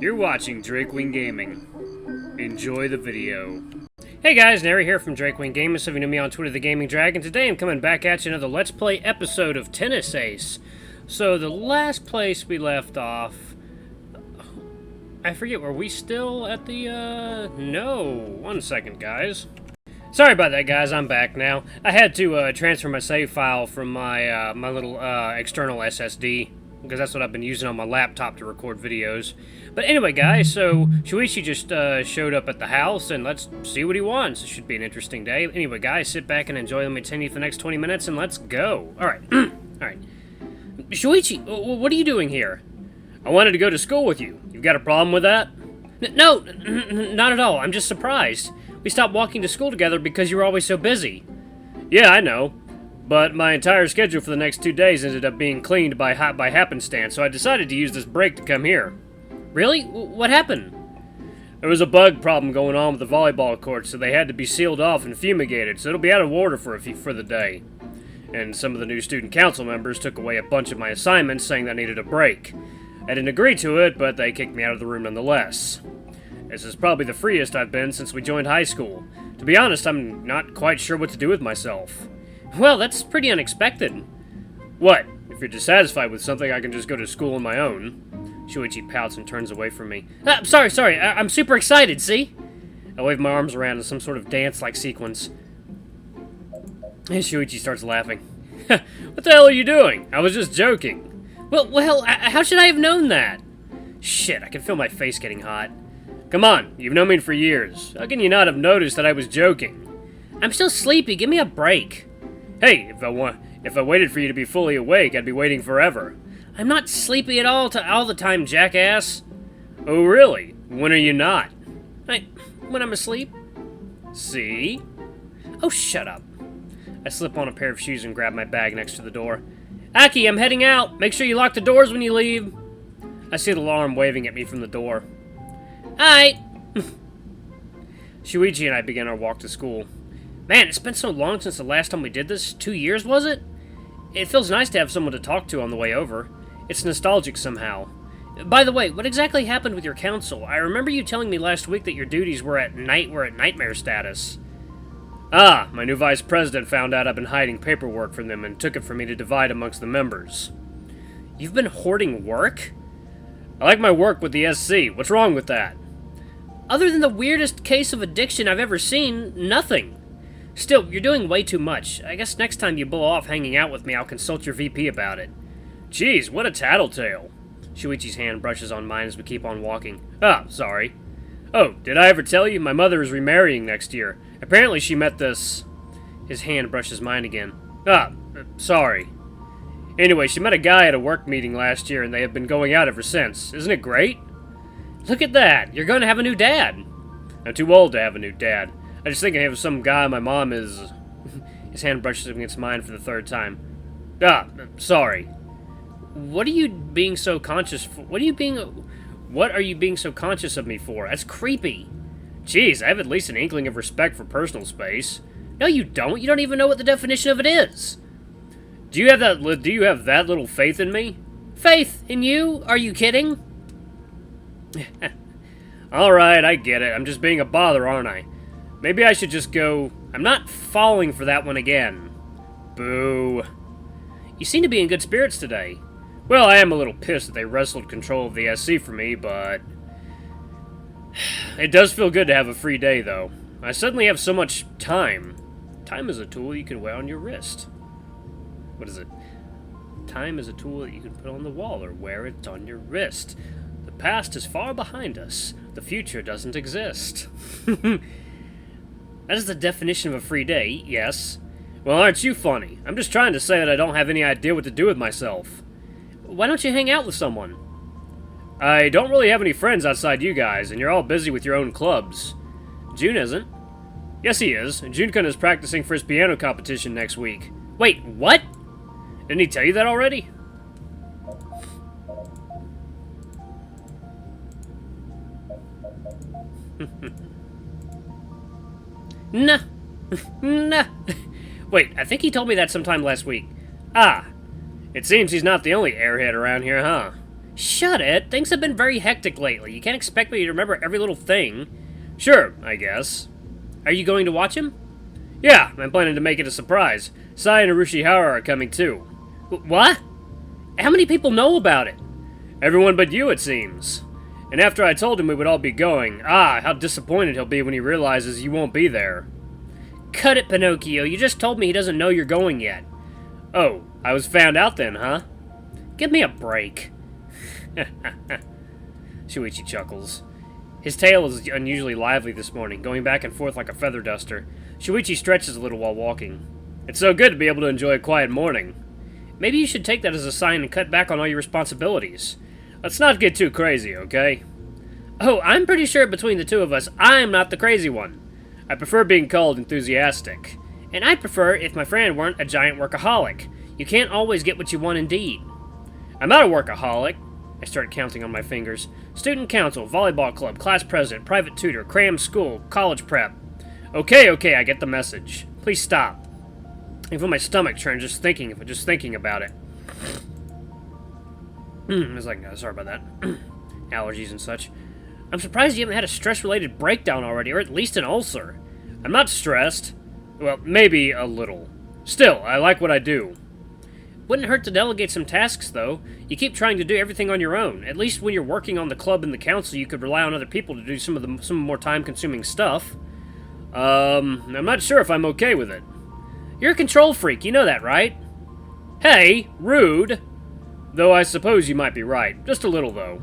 You're watching Drakewing Gaming. Enjoy the video. Hey guys, Nary here from Drakewing Gaming. Some of you know me on Twitter, The Gaming Dragon. Today I'm coming back at you another Let's Play episode of Tennis Ace. So the last place we left off, I forget, were we still at the, no. One second, guys. Sorry about that, guys. I'm back now. I had to transfer my save file from my my little external SSD, because that's what I've been using on my laptop to record videos. But anyway, guys, so Shoichi just showed up at the house, and let's see what he wants. It should be an interesting day. Anyway, guys, sit back and enjoy. Let me tell you for the next 20 minutes, and let's go. All right. All right. Shoichi, what are you doing here? I wanted to go to school with you. You've got a problem with that? No, not at all. I'm just surprised. We stopped walking to school together because you were always so busy. Yeah, I know. But my entire schedule for the next 2 days ended up being cleaned by happenstance, so I decided to use this break to come here. Really? What happened? There was a bug problem going on with the volleyball court, so they had to be sealed off and fumigated, so it'll be out of order for the day. And some of the new student council members took away a bunch of my assignments, saying that I needed a break. I didn't agree to it, but they kicked me out of the room nonetheless. This is probably the freest I've been since we joined high school. To be honest, I'm not quite sure what to do with myself. Well, that's pretty unexpected. What? If you're dissatisfied with something, I can just go to school on my own. Shoichi pouts and turns away from me. Sorry, I'm super excited, see? I wave my arms around in some sort of dance-like sequence. And Shoichi starts laughing. What the hell are you doing? I was just joking. Well, how should I have known that? Shit, I can feel my face getting hot. Come on, you've known me for years. How can you not have noticed that I was joking? I'm still sleepy, give me a break. Hey, if I waited for you to be fully awake, I'd be waiting forever. I'm not sleepy at all the time, jackass. Oh, really? When are you not? When I'm asleep. See? Oh, shut up. I slip on a pair of shoes and grab my bag next to the door. Aki, I'm heading out. Make sure you lock the doors when you leave. I see the alarm waving at me from the door. Alright. Shoichi and I begin our walk to school. Man, it's been so long since the last time we did this. 2 years, was it? It feels nice to have someone to talk to on the way over. It's nostalgic somehow. By the way, what exactly happened with your council? I remember you telling me last week that your duties were at nightmare status. Ah, my new vice president found out I've been hiding paperwork from them and took it for me to divide amongst the members. You've been hoarding work? I like my work with the SC. What's wrong with that? Other than the weirdest case of addiction I've ever seen, nothing. Still, you're doing way too much. I guess next time you blow off hanging out with me, I'll consult your VP about it. Jeez, what a tattletale. Shoichi's hand brushes on mine as we keep on walking. Ah, sorry. Oh, did I ever tell you? My mother is remarrying next year. Apparently she met this... His hand brushes mine again. Ah, sorry. Anyway, she met a guy at a work meeting last year, and they have been going out ever since. Isn't it great? Look at that! You're going to have a new dad! I'm too old to have a new dad. I just think I have some guy my mom is... His hand brushes against mine for the third time. Ah, sorry. What are you being so conscious for? What are you being so conscious of me for? That's creepy. Jeez, I have at least an inkling of respect for personal space. No, you don't. You don't even know what the definition of it is. Do you have that little faith in me? Faith in you? Are you kidding? Alright, I get it. I'm just being a bother, aren't I? Maybe I should just go... I'm not falling for that one again. Boo. You seem to be in good spirits today. Well, I am a little pissed that they wrestled control of the SC for me, but... It does feel good to have a free day, though. I suddenly have so much time. Time is a tool you can wear on your wrist. What is it? Time is a tool that you can put on the wall or wear it on your wrist. The past is far behind us. The future doesn't exist. That is the definition of a free day, yes. Well, aren't you funny? I'm just trying to say that I don't have any idea what to do with myself. Why don't you hang out with someone? I don't really have any friends outside you guys, and you're all busy with your own clubs. Jun isn't. Yes, he is. Junkun is practicing for his piano competition next week. Wait, what? Didn't he tell you that already? Nah. Nah. Wait, I think he told me that sometime last week. Ah. It seems he's not the only airhead around here, huh? Shut it! Things have been very hectic lately. You can't expect me to remember every little thing. Sure, I guess. Are you going to watch him? Yeah, I'm planning to make it a surprise. Sai and Urushihara are coming too. What? How many people know about it? Everyone but you, it seems. And after I told him we would all be going, how disappointed he'll be when he realizes you won't be there. Cut it, Pinocchio. You just told me he doesn't know you're going yet. Oh, I was found out then, huh? Give me a break. Shoichi chuckles. His tail is unusually lively this morning, going back and forth like a feather duster. Shoichi stretches a little while walking. It's so good to be able to enjoy a quiet morning. Maybe you should take that as a sign and cut back on all your responsibilities. Let's not get too crazy, okay? Oh, I'm pretty sure between the two of us, I'm not the crazy one. I prefer being called enthusiastic. And I'd prefer if my friend weren't a giant workaholic. You can't always get what you want indeed. I'm not a workaholic. I start counting on my fingers. Student council, volleyball club, class president, private tutor, cram school, college prep. Okay, I get the message. Please stop. I feel my stomach churn just thinking about it. It's like, sorry about that. Allergies and such. I'm surprised you haven't had a stress-related breakdown already, or at least an ulcer. I'm not stressed. Well, maybe a little. Still, I like what I do. Wouldn't hurt to delegate some tasks, though. You keep trying to do everything on your own. At least when you're working on the club and the council, you could rely on other people to do some more time-consuming stuff. I'm not sure if I'm okay with it. You're a control freak, you know that, right? Hey, rude. Though I suppose you might be right. Just a little, though.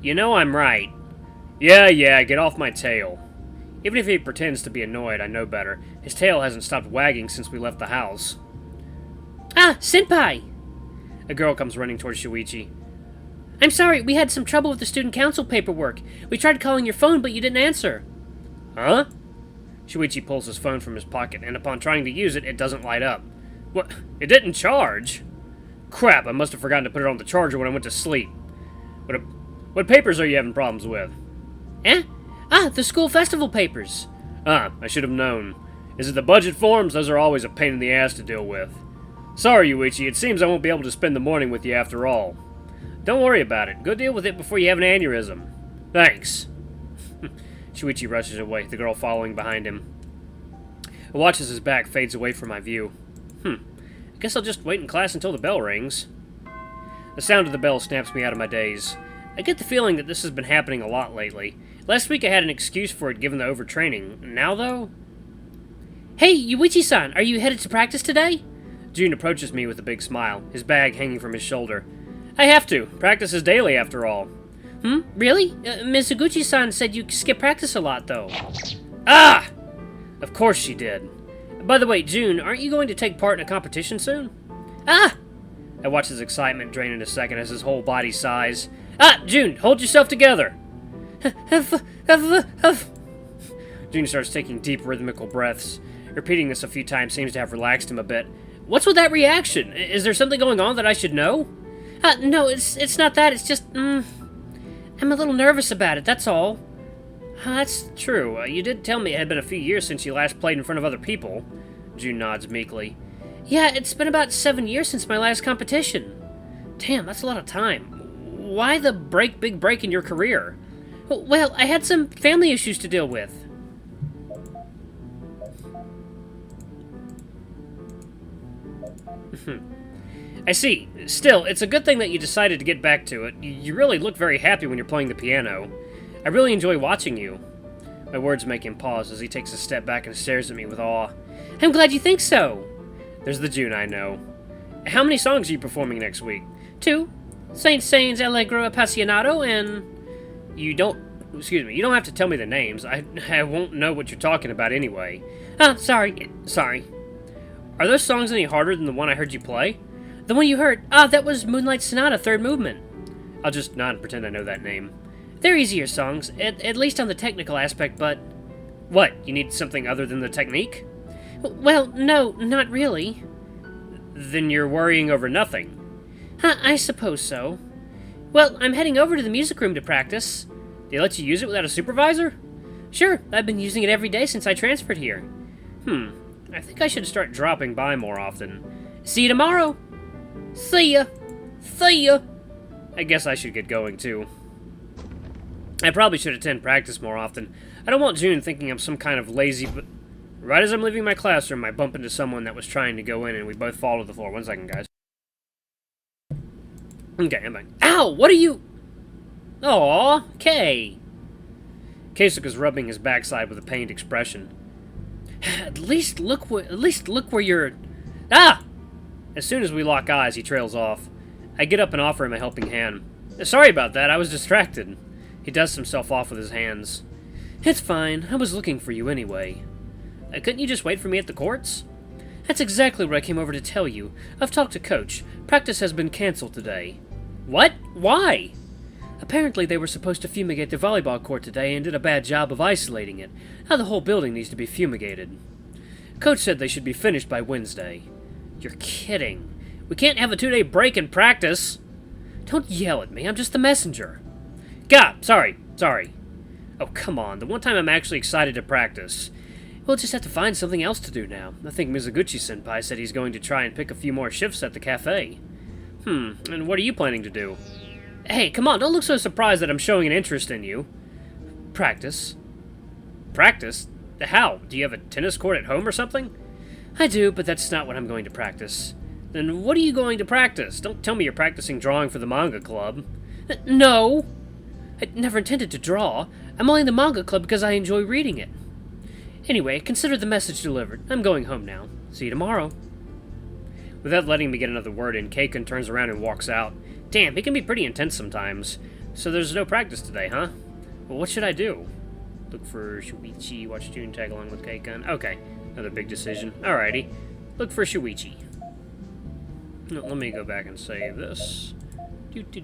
You know I'm right. Yeah, get off my tail. Even if he pretends to be annoyed, I know better. His tail hasn't stopped wagging since we left the house. Ah, Senpai! A girl comes running towards Shoichi. I'm sorry, we had some trouble with the student council paperwork. We tried calling your phone, but you didn't answer. Huh? Shoichi pulls his phone from his pocket, and upon trying to use it, it doesn't light up. What? It didn't charge? Crap, I must have forgotten to put it on the charger when I went to sleep. What papers are you having problems with? Eh? Ah, the school festival papers. Ah, I should have known. Is it the budget forms? Those are always a pain in the ass to deal with. Sorry, Yuichi, it seems I won't be able to spend the morning with you after all. Don't worry about it. Go deal with it before you have an aneurysm. Thanks. Shoichi rushes away, the girl following behind him. I watch as his back fades away from my view. I guess I'll just wait in class until the bell rings. The sound of the bell snaps me out of my daze. I get the feeling that this has been happening a lot lately. Last week I had an excuse for it given the overtraining. Now, though? Hey, Yuichi-san, are you headed to practice today? Jun approaches me with a big smile, his bag hanging from his shoulder. I have to. Practice is daily, after all. Really? Ms. Uguchi-san said you skip practice a lot, though. Ah! Of course she did. By the way, Jun, aren't you going to take part in a competition soon? Ah! I watch his excitement drain in a second as his whole body sighs. Ah, Jun, hold yourself together! Jun starts taking deep rhythmical breaths. Repeating this a few times seems to have relaxed him a bit. What's with that reaction? Is there something going on that I should know? No, it's not that. It's just, I'm a little nervous about it, that's all. That's true. You did tell me it had been a few years since you last played in front of other people. Jun nods meekly. Yeah, it's been about 7 years since my last competition. Damn, that's a lot of time. Why the big break in your career? Well, I had some family issues to deal with. I see. Still, it's a good thing that you decided to get back to it. You really look very happy when you're playing the piano. I really enjoy watching you. My words make him pause as he takes a step back and stares at me with awe. I'm glad you think so. There's the Jun I know. How many songs are you performing next week? 2. Saint Sain's Allegro Appassionato and... You don't have to tell me the names. I won't know what you're talking about anyway. Sorry. Are those songs any harder than the one I heard you play? The one you heard? That was Moonlight Sonata, 3rd movement. I'll just nod and pretend I know that name. They're easier songs, at least on the technical aspect, but... What, you need something other than the technique? Well, no, not really. Then you're worrying over nothing. I suppose so. Well, I'm heading over to the music room to practice. They let you use it without a supervisor? Sure, I've been using it every day since I transferred here. I think I should start dropping by more often. See you tomorrow! See ya! See ya! I guess I should get going, too. I probably should attend practice more often. I don't want June thinking I'm some kind of lazy, but... Right as I'm leaving my classroom, I bump into someone that was trying to go in, and we both fall to the floor. 1 second, guys. Okay, I'm back. Ow! What are you... Aw, Kay. Keisuke's rubbing his backside with a pained expression. At least look where you're... Ah! As soon as we lock eyes, he trails off. I get up and offer him a helping hand. Sorry about that, I was distracted. He dusts himself off with his hands. It's fine, I was looking for you anyway. Couldn't you just wait for me at the courts? That's exactly what I came over to tell you. I've talked to Coach. Practice has been cancelled today. What? Why? Apparently they were supposed to fumigate the volleyball court today and did a bad job of isolating it. Now the whole building needs to be fumigated. Coach said they should be finished by Wednesday. You're kidding. We can't have a 2-day break in practice. Don't yell at me, I'm just the messenger. God, sorry. Oh, come on, the one time I'm actually excited to practice. We'll just have to find something else to do now. I think Mizuguchi-senpai said he's going to try and pick a few more shifts at the cafe. And what are you planning to do? Hey, come on, don't look so surprised that I'm showing an interest in you. Practice. Practice? How? Do you have a tennis court at home or something? I do, but that's not what I'm going to practice. Then what are you going to practice? Don't tell me you're practicing drawing for the manga club. No! I never intended to draw. I'm only in the manga club because I enjoy reading it. Anyway, consider the message delivered. I'm going home now. See you tomorrow. Without letting me get another word in, Keikun turns around and walks out. Damn, he can be pretty intense sometimes. So there's no practice today, huh? Well, what should I do? Look for Shoichi, watch June tag along with Keikun. Okay, another big decision. Alrighty. Look for Shoichi. No, let me go back and save this. Alright,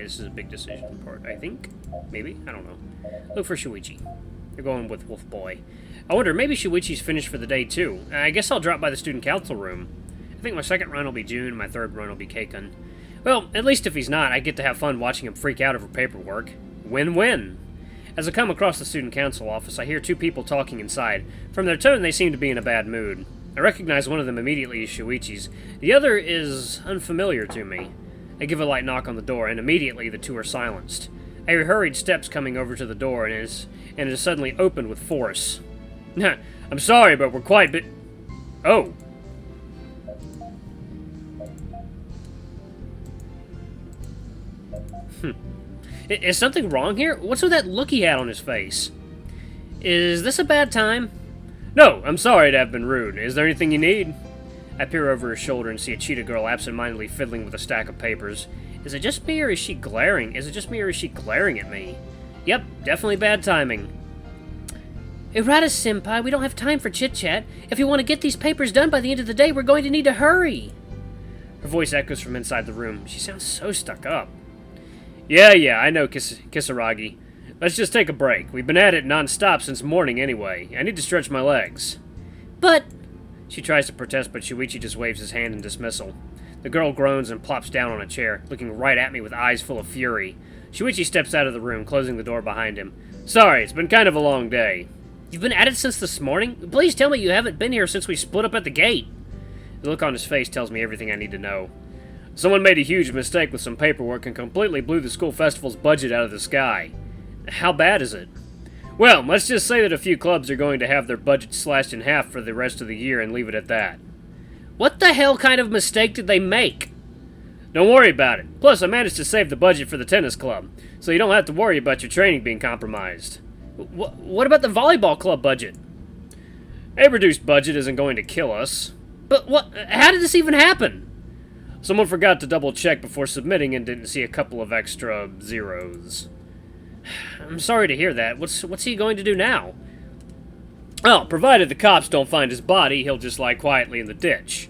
this is a big decision part, I think. Maybe? I don't know. Look for Shoichi. They're going with Wolf Boy. I wonder, maybe Shoichi's finished for the day, too. I guess I'll drop by the student council room. I think my second run will be June, and my third run will be Keikun. Well, at least if he's not, I get to have fun watching him freak out over paperwork. Win-win! As I come across the student council office, I hear two people talking inside. From their tone, they seem to be in a bad mood. I recognize one of them immediately as Shoichi's. The other is unfamiliar to me. I give a light knock on the door, and immediately the two are silenced. I hear hurried steps coming over to the door, and it is suddenly opened with force. I'm sorry, but we're quite Oh! Is something wrong here? What's with that look he had on his face? Is this a bad time? No, I'm sorry to have been rude. Is there anything you need? I peer over her shoulder and see a cheetah girl absent-mindedly fiddling with a stack of papers. Is it just me, or is she glaring? At me? Yep, definitely bad timing. Errata-senpai, we don't have time for chit-chat. If you want to get these papers done by the end of the day, we're going to need to hurry. Her voice echoes from inside the room. She sounds so stuck up. Yeah, I know, Kisaragi. Let's just take a break. We've been at it non-stop since morning anyway. I need to stretch my legs. But... She tries to protest, but Shoichi just waves his hand in dismissal. The girl groans and plops down on a chair, looking right at me with eyes full of fury. Shoichi steps out of the room, closing the door behind him. Sorry, it's been kind of a long day. You've been at it since this morning? Please tell me you haven't been here since we split up at the gate. The look on his face tells me everything I need to know. Someone made a huge mistake with some paperwork and completely blew the school festival's budget out of the sky. How bad is it? Well, let's just say that a few clubs are going to have their budget slashed in half for the rest of the year and leave it at that. What the hell kind of mistake did they make? Don't worry about it. Plus, I managed to save the budget for the tennis club, so you don't have to worry about your training being compromised. What about the volleyball club budget? A reduced budget isn't going to kill us. But what? How did this even happen? Someone forgot to double-check before submitting and didn't see a couple of extra zeros. I'm sorry to hear that. What's he going to do now? Well, provided the cops don't find his body, he'll just lie quietly in the ditch.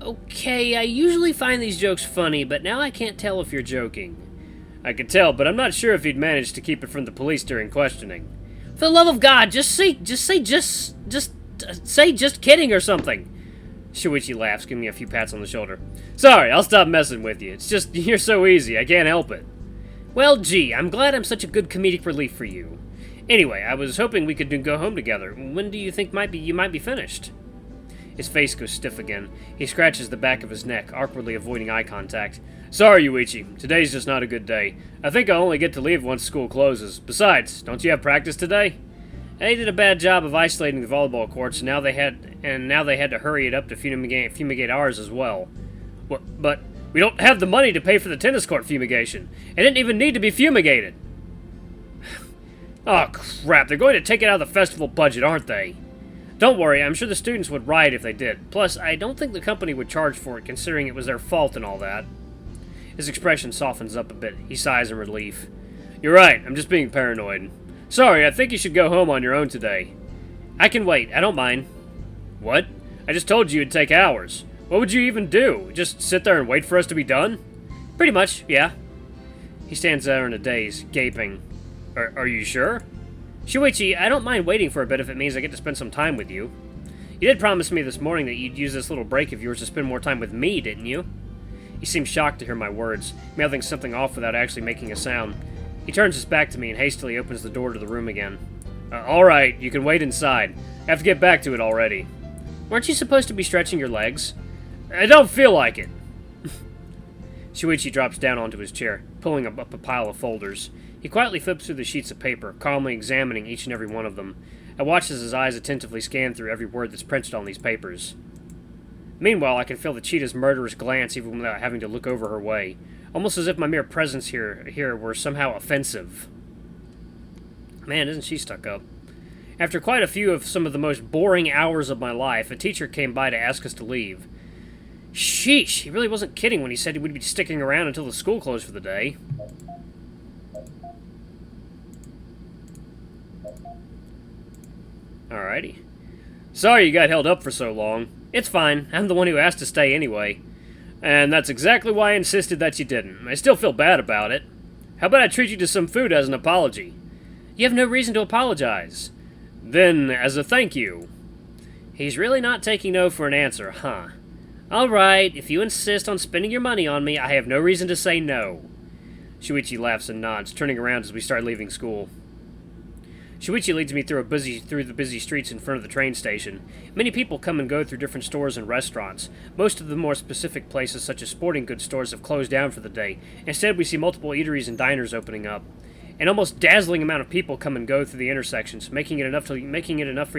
Okay, I usually find these jokes funny, but now I can't tell if you're joking. I can tell, but I'm not sure if he'd managed to keep it from the police during questioning. For the love of God, just say just kidding or something. Shoichi laughs, giving me a few pats on the shoulder. Sorry, I'll stop messing with you. It's just, you're so easy, I can't help it. Well, gee, I'm glad I'm such a good comedic relief for you. Anyway, I was hoping we could go home together. When do you think you might be finished? His face goes stiff again. He scratches the back of his neck, awkwardly avoiding eye contact. Sorry, Shoichi. Today's just not a good day. I think I'll only get to leave once school closes. Besides, don't you have practice today? They did a bad job of isolating the volleyball courts, and now they had to hurry it up to fumigate ours as well. But we don't have the money to pay for the tennis court fumigation. It didn't even need to be fumigated. Oh, crap. They're going to take it out of the festival budget, aren't they? Don't worry, I'm sure the students would riot if they did. Plus, I don't think the company would charge for it, considering it was their fault and all that. His expression softens up a bit. He sighs in relief. You're right, I'm just being paranoid. Sorry, I think you should go home on your own today. I can wait, I don't mind. What? I just told you it'd take hours. What would you even do? Just sit there and wait for us to be done? Pretty much, yeah. He stands there in a daze, gaping. Are you sure? Shoichi, I don't mind waiting for a bit if it means I get to spend some time with you. You did promise me this morning that you'd use this little break of yours to spend more time with me, didn't you? He seems shocked to hear my words, mouthing something off without actually making a sound. He turns his back to me and hastily opens the door to the room again. Alright, you can wait inside. I have to get back to it already. Weren't you supposed to be stretching your legs? I don't feel like it. Shoichi drops down onto his chair, pulling up a pile of folders. He quietly flips through the sheets of paper, calmly examining each and every one of them. I watch as his eyes attentively scan through every word that's printed on these papers. Meanwhile, I can feel the cheetah's murderous glance even without having to look over her way, almost as if my mere presence here were somehow offensive. Man, isn't she stuck up. After quite a few of some of the most boring hours of my life, a teacher came by to ask us to leave. Sheesh, he really wasn't kidding when he said he would be sticking around until the school closed for the day. Alrighty. Sorry you got held up for so long. It's fine. I'm the one who asked to stay anyway. And that's exactly why I insisted that you didn't. I still feel bad about it. How about I treat you to some food as an apology? You have no reason to apologize. Then, as a thank you. He's really not taking no for an answer, huh? Alright, if you insist on spending your money on me, I have no reason to say no. Shoichi laughs and nods, turning around as we start leaving school. Shoichi leads me through the busy streets in front of the train station. Many people come and go through different stores and restaurants. Most of the more specific places, such as sporting goods stores, have closed down for the day. Instead, we see multiple eateries and diners opening up. An almost dazzling amount of people come and go through the intersections, making it enough for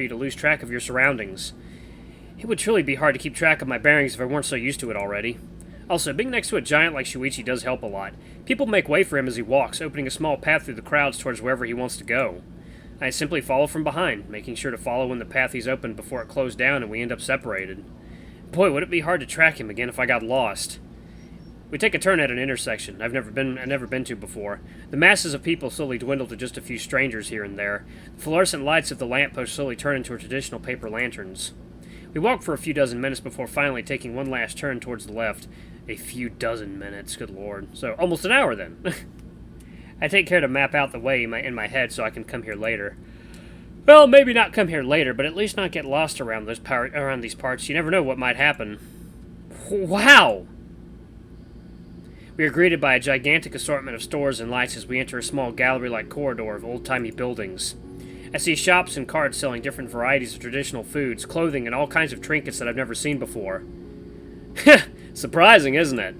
you to lose track of your surroundings. It would truly be hard to keep track of my bearings if I weren't so used to it already. Also, being next to a giant like Shoichi does help a lot. People make way for him as he walks, opening a small path through the crowds towards wherever he wants to go. I simply follow from behind, making sure to follow when the path he's opened before it closed down and we end up separated. Boy, would it be hard to track him again if I got lost. We take a turn at an intersection I've never been to before. The masses of people slowly dwindle to just a few strangers here and there. The fluorescent lights of the lampposts slowly turn into traditional paper lanterns. We walk for a few dozen minutes before finally taking one last turn towards the left. A few dozen minutes, good lord. So, almost an hour then. I take care to map out the way in my head so I can come here later. Well, maybe not come here later, but at least not get lost around these parts. You never know what might happen. Wow! We are greeted by a gigantic assortment of stores and lights as we enter a small gallery-like corridor of old-timey buildings. I see shops and carts selling different varieties of traditional foods, clothing, and all kinds of trinkets that I've never seen before. Surprising, isn't it?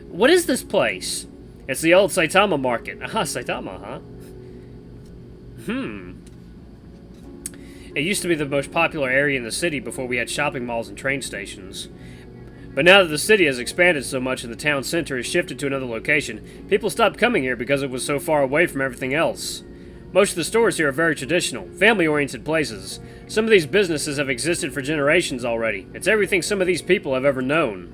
What is this place? It's the old Saitama market. Aha, Saitama, huh? It used to be the most popular area in the city before we had shopping malls and train stations. But now that the city has expanded so much and the town center has shifted to another location, people stopped coming here because it was so far away from everything else. Most of the stores here are very traditional, family-oriented places. Some of these businesses have existed for generations already. It's everything some of these people have ever known.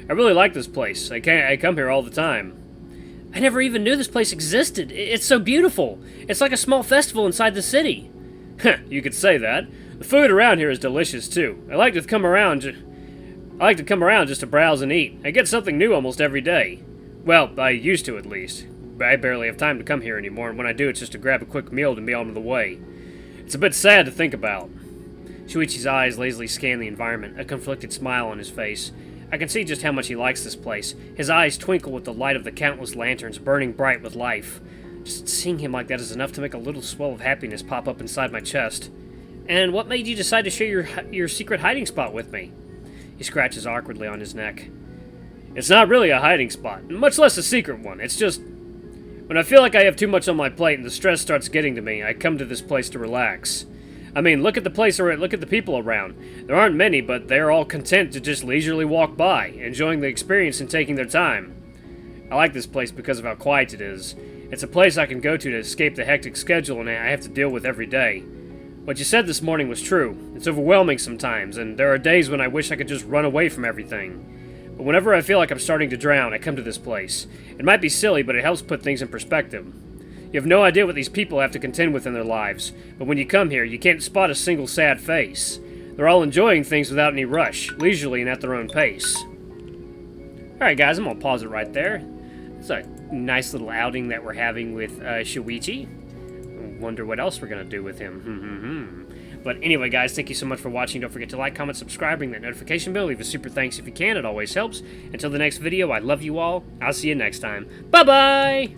I really like this place. I come here all the time. I never even knew this place existed. It's so beautiful. It's like a small festival inside the city. You could say that. The food around here is delicious too. I like to come around just to browse and eat. I get something new almost every day. Well, I used to at least. I barely have time to come here anymore, and when I do, it's just to grab a quick meal and be on the way. It's a bit sad to think about. Shoichi's eyes lazily scan the environment, a conflicted smile on his face. I can see just how much he likes this place. His eyes twinkle with the light of the countless lanterns, burning bright with life. Just seeing him like that is enough to make a little swell of happiness pop up inside my chest. And what made you decide to share your secret hiding spot with me? He scratches awkwardly on his neck. It's not really a hiding spot, much less a secret one. It's just, when I feel like I have too much on my plate and the stress starts getting to me, I come to this place to relax. I mean, look at the people around. There aren't many, but they're all content to just leisurely walk by, enjoying the experience and taking their time. I like this place because of how quiet it is. It's a place I can go to escape the hectic schedule and I have to deal with every day. What you said this morning was true. It's overwhelming sometimes, and there are days when I wish I could just run away from everything. But whenever I feel like I'm starting to drown, I come to this place. It might be silly, but it helps put things in perspective. You have no idea what these people have to contend with in their lives, but when you come here, you can't spot a single sad face. They're all enjoying things without any rush, leisurely and at their own pace. Alright guys, I'm gonna pause it right there. It's a nice little outing that we're having with Shoichi. Wonder what else we're gonna do with him. But anyway guys, thank you so much for watching. Don't forget to like, comment, subscribe, ring that notification bell. Leave a super thanks if you can, it always helps. Until the next video, I love you all. I'll see you next time. Bye-bye!